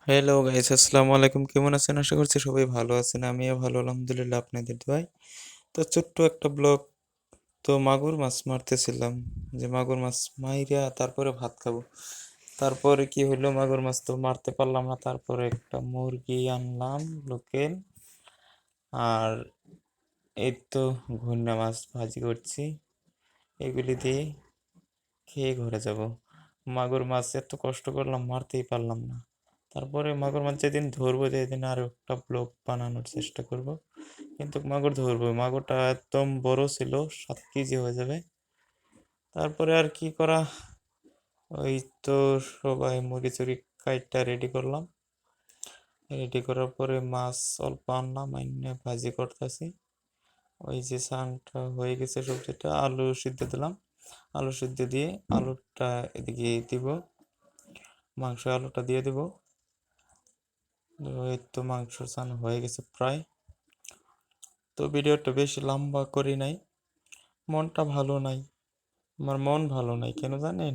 Hello guys, আসসালামু আলাইকুম। কেমন আছেন? আশা করছি সবাই ভালো আছেন। আমিও ভালো আলহামদুলিল্লাহ আপনাদের দোয়ায়। তো ছোট্ট একটা ব্লগ। তো মাগুর মাছ মারতেছিলাম, যে মাগুর মাছ মাইরা তারপরে ভাত খাবো। তারপরে কি হইলো, মাগুর মাছ তো মারতে পারলাম না। তারপরে একটা মুরগি আনলাম লোকেল, আর এই তো ভুনা মাছ ভাজি করছি। এগুলি দিয়ে খেয়ে ঘরে যাব। মাগুর মাছ এত কষ্ট করলাম, মারতেই পারলাম না। তারপরে মাগুর মাছ যেদিন ধরবো যেদিন আর একটা ব্লগ বানানোর চেষ্টা করব। কিন্তু মাগুর ধরবো, মাগুরটা একদম বড় ছিল, 7 কেজি হয়ে যাবে। তারপরে আর কি করা, ওই তো সবাই মুরগি চুরি কাইটটা রেডি করলাম। রেডি করার পরে মাছ অল্প আনলাম, আইনে ভাজি করতেছি। ওই যে সানটা হয়ে গেছে, সবজিটা আলু সিদ্ধ দিলাম। আলু সিদ্ধ দিয়ে আলুটা এদিকে দিব, আলুটা দিয়ে দিব। এই তো মাংস চান হয়ে গেছে প্রায়। তো ভিডিওটা বেশি লম্বা করি নাই, মনটা ভালো নাই। আমার মন ভালো নাই কেন জানেন?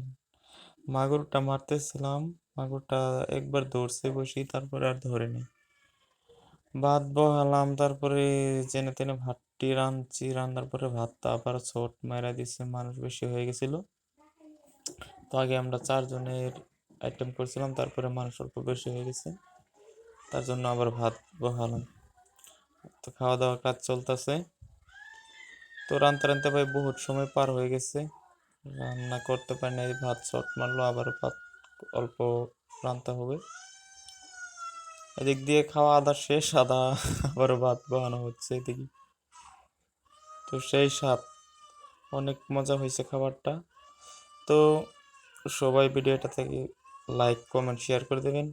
মাগুরটা মারতেছিলাম, মাগুরটা একবার ধরছে বসি, তারপরে আর ধরেনি। ভাত বহালাম, তারপরে জেনে তেনে ভাতটি রাঁধছি, রান্নার পরে ভাতটা আবার শর্ট মারা দিছে, মানুষ বেশি হয়ে গেছিল। তো আগে আমরা 4 জনের আইটেম করছিলাম, তারপরে মানুষ অল্প বেশি হয়ে গেছে, তার জন্য আবার ভাত বহালাম। তো খাওয়া দাওয়ার কাজ চলতেছে। তো রানতে রানতে ভাই বহুত সময় পার হয়ে গেছে, রান্না করতে পারি নাই। ভাত শর্ট মারলো, আবার ভাত অল্প রান্না হবে। এদিক দিয়ে খাওয়া আদা শেষ, আবারও ভাত বহানো হচ্ছে এদিকে। তো সেই স্বাদ, অনেক মজা হয়েছে খাবারটা। তো সবাই ভিডিওটা থেকে লাইক কমেন্ট শেয়ার করে দেবেন।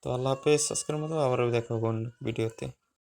তো আল্লাহ হাফেজ, আজকের মতো আবারও দেখা হবে অন্য ভিডিওতে।